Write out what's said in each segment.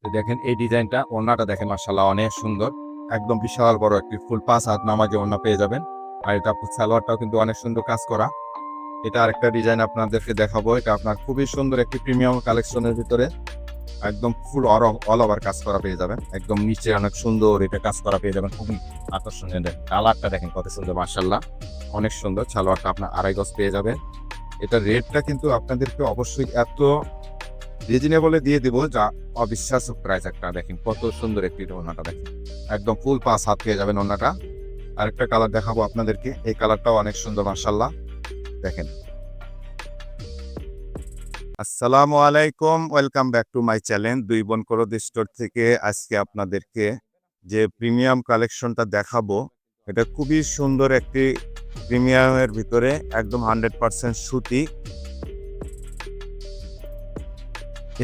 তো দেখেন এই ডিজাইনটা, ওড়নাটা দেখেন মাশাআল্লাহ অনেক সুন্দর, একদম বিশাল বড় একটি ফুল 5 হাত নামাজে ওড়না পেয়ে যাবেন। আর এটা সালোয়ারটাও কিন্তু অনেক সুন্দর কাজ করা। এটা আরেকটা ডিজাইন আপনাদেরকে দেখাবো। এটা আপনার খুবই সুন্দর একটি প্রিমিয়াম কালেকশনের ভিতরে একদম ফুল অল ওভার কাজ করা পেয়ে যাবেন। একদম নিচে অনেক সুন্দর এটা কাজ করা পেয়ে যাবেন, খুবই আকর্ষণীয়। দেখেন কালারটা দেখেন কত সুন্দর, মাশাআল্লাহ অনেক সুন্দর। সালোয়ারটা আপনার 2.5 গজ পেয়ে যাবেন। এটা রেটটা কিন্তু আপনাদেরকে অবশ্যই এত রিজনেবলে দিয়ে দিব যা অবিশ্বাস্য প্রাইস একটা। দেখেন কত সুন্দর একটি ওড়নাটা, দেখেন একদম ফুল 5 হাত পেয়ে যাবেন ওড়নাটা। আরেকটা কালার দেখাবো আপনাদেরকে, এই কালারটাও অনেক সুন্দর মাশাআল্লাহ। দেখেন। আসসালামু আলাইকুম, welcome back to my channel দুই বোন করদ স্টোর থেকে। আজকে আপনাদেরকে যে প্রিমিয়াম কালেকশনটা দেখাবো, এটা খুবই সুন্দর একটি প্রিমিয়ামের ভিতরে একদম 100% সুতি।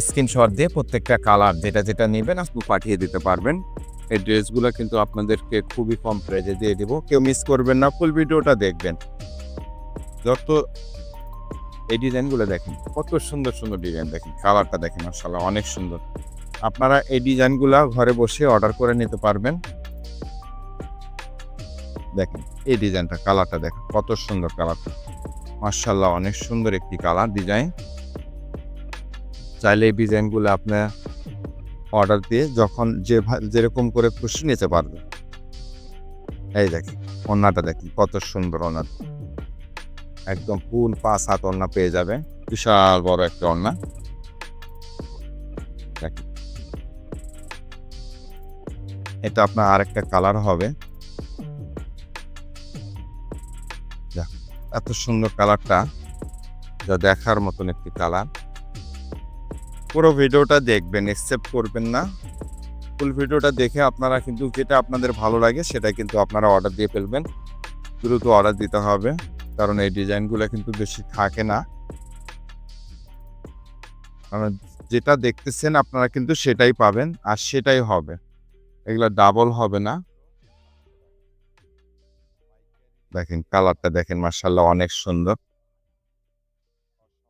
স্ক্রিনশট দিয়ে প্রত্যেকটা কালার যেটা যেটা নেবেন আপনি পাঠিয়ে দিতে পারবেন। এই ড্রেসগুলো কিন্তু আপনাদেরকে খুবই কম প্রাইসে দিয়ে দেব, কেউ মিস করবেন না, ফুল ভিডিওটা দেখবেন। যত এই ডিজাইনগুলো দেখেন কত সুন্দর সুন্দর ডিজাইন, দেখেন কালারটা দেখেন মাশাআল্লাহ অনেক সুন্দর। আপনারা এই ডিজাইনগুলো ঘরে বসে অর্ডার করে নিতে পারবেন। দেখেন এই ডিজাইনটা, কালারটা দেখেন কত সুন্দর কালারটা, মাশাআল্লাহ অনেক সুন্দর একটি কালার ডিজাইন। চাইলে এই ডিজাইনগুলো আপনি অর্ডার দিয়ে যখন যেরকম করে খুশি নিতে পারবেন। এই দেখেন ওড়নাটা দেখেন কত সুন্দর ওড়না, একদম ফুল 5 হাত ওড়না পেয়ে যাবে, বিশাল বড় একটা ওড়না। দেখেন এটা আপনার আরেকটা কালার হবে, এত সুন্দর কালারটা, যা দেখার মতন একটি কালার। পুরো ভিডিওটা দেখবেন, একসেপ্ট করবেন না। ফুল ভিডিওটা দেখে আপনারা কিন্তু যেটা আপনাদের ভালো লাগে সেটা কিন্তু আপনারা অর্ডার দিয়ে ফেলবেন। দ্রুত অর্ডার দিতে হবে, কারণ এই ডিজাইনগুলো কিন্তু বেশি থাকে না। কারণ যেটা দেখতেছেন আপনারা কিন্তু সেটাই পাবেন আর সেটাই হবে, এগুলো ডাবল হবে না। দেখেন কালারটা দেখেন মাশাআল্লাহ অনেক সুন্দর।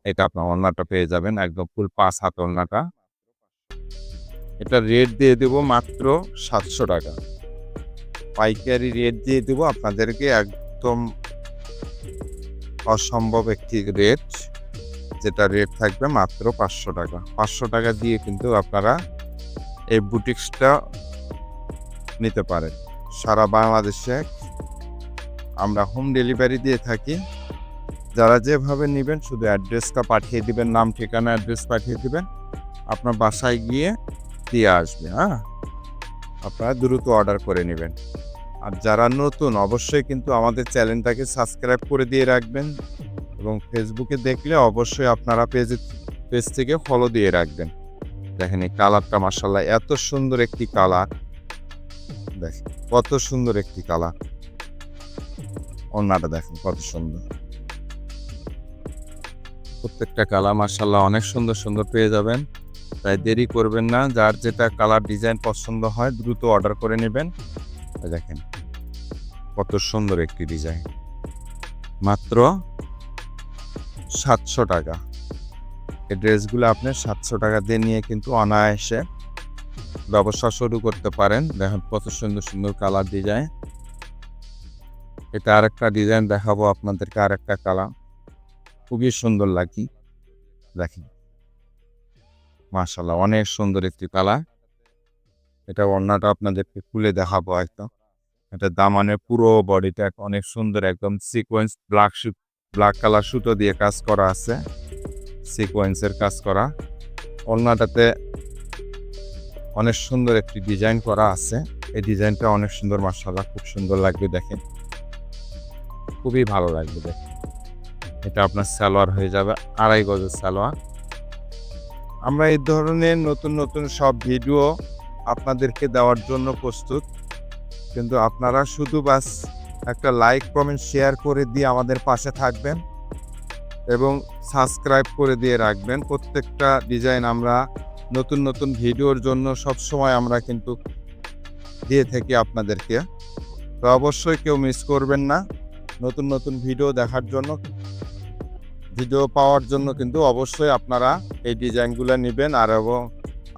এটা আপনার ওড়নাটা পেয়ে যাবেন একদম ফুল 5 হাত ওড়নাটা। এটা রেট দিয়ে দেব মাত্র 700 টাকা, পাইকারি রেট দিয়ে দেব আপনাদেরকে, একদম অসম্ভব একটি রেট, যেটা রেট থাকবে মাত্র 500 টাকা। 500 টাকা দিয়ে কিন্তু আপনারা এই বুটিক্সটা নিতে পারেন। সারা বাংলাদেশে আমরা হোম ডেলিভারি দিয়ে থাকি। যারা যেভাবে নেবেন শুধু অ্যাড্রেসটা পাঠিয়ে দিবেন, নাম ঠিকানা অ্যাড্রেস পাঠিয়ে দিবেন, আপনার বাসায় গিয়ে দিয়ে আসবে। হ্যাঁ, আপনারা দ্রুত অর্ডার করে নেবেন। আর যারা নতুন অবশ্যই কিন্তু আমাদের চ্যানেলটাকে সাবস্ক্রাইব করে দিয়ে রাখবেন, এবং ফেসবুকে দেখলে অবশ্যই আপনারা পেজ থেকে ফলো দিয়ে রাখবেন। দেখেন এই কালারটা মাশাআল্লাহ এত সুন্দর একটি কালার, দেখেন কত সুন্দর একটি কালার। ওড়নাটা দেখেন কত সুন্দর, প্রত্যেকটা কালার মাশাআল্লাহ অনেক সুন্দর সুন্দর পেয়ে যাবেন। তাই দেরি করবেন না, যার যেটা কালার ডিজাইন পছন্দ হয় দ্রুত অর্ডার করে নেবেন। দেখেন কত সুন্দর একটি ডিজাইন, মাত্র 700 টাকা। এই ড্রেসগুলো আপনি 700 টাকা দিয়ে নিয়ে কিন্তু অনায়াসে ব্যবসা শুরু করতে পারেন। দেখেন কত সুন্দর সুন্দর কালার ডিজাইন। এটা আরেকটা ডিজাইন দেখাবো আপনাদেরকে, আরেকটা কালার খুবই সুন্দর লাগে। দেখেন মাশাআল্লাহ অনেক সুন্দর একটি কালার। এটা ওড়নাটা আপনাদেরকে খুলে দেখাবো একদম। এটা দামানের পুরো বডিটা অনেক সুন্দর, একদম সিকোয়েন্স ব্ল্যাক কালার সুতো দিয়ে কাজ করা আছে, সিকোয়েন্সের কাজ করা। ওড়নাটাতে অনেক সুন্দর একটি ডিজাইন করা আছে, এই ডিজাইনটা অনেক সুন্দর মাশাআল্লাহ, খুব সুন্দর লাগবে। দেখেন খুবই ভালো লাগবে। দেখেন এটা আপনার সালোয়ার হয়ে যাবে 2.5 গজের সালোয়ার। আমরা এই ধরনের নতুন নতুন সব ভিডিও আপনাদেরকে দেওয়ার জন্য প্রস্তুত, কিন্তু আপনারা শুধু বাস একটা লাইক কমেন্ট শেয়ার করে দিয়ে আমাদের পাশে থাকবেন এবং সাবস্ক্রাইব করে দিয়ে রাখবেন। প্রত্যেকটা ডিজাইন আমরা নতুন নতুন ভিডিওর জন্য সব সময় আমরা কিন্তু দিয়ে থাকি আপনাদেরকে। তো অবশ্যই কেউ মিস করবেন না, নতুন নতুন ভিডিও দেখার জন্য, ভিডিও পাওয়ার জন্য কিন্তু অবশ্যই আপনারা এই ডিজাইনগুলো নেবেন। আর এবং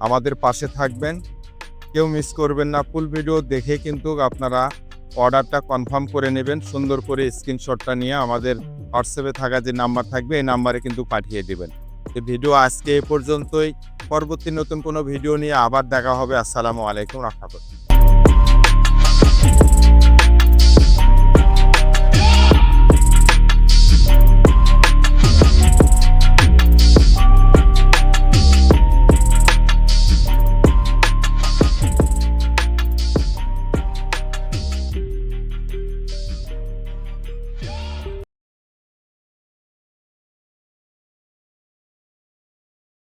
আমাদের পাশে থাকবেন, কেউ মিস করবেন না। ফুল ভিডিও দেখে কিন্তু আপনারা অর্ডারটা কনফার্ম করে নেবেন। সুন্দর করে স্ক্রিনশটটা নিয়ে আমাদের হোয়াটসঅ্যাপে থাকা যে নাম্বার থাকবে এই নাম্বারে কিন্তু পাঠিয়ে দেবেন। তো ভিডিও আজকে এ পর্যন্তই। পরবর্তী নতুন কোনো ভিডিও নিয়ে আবার দেখা হবে। আসসালামু আলাইকুম রাহমাতুল্লাহ।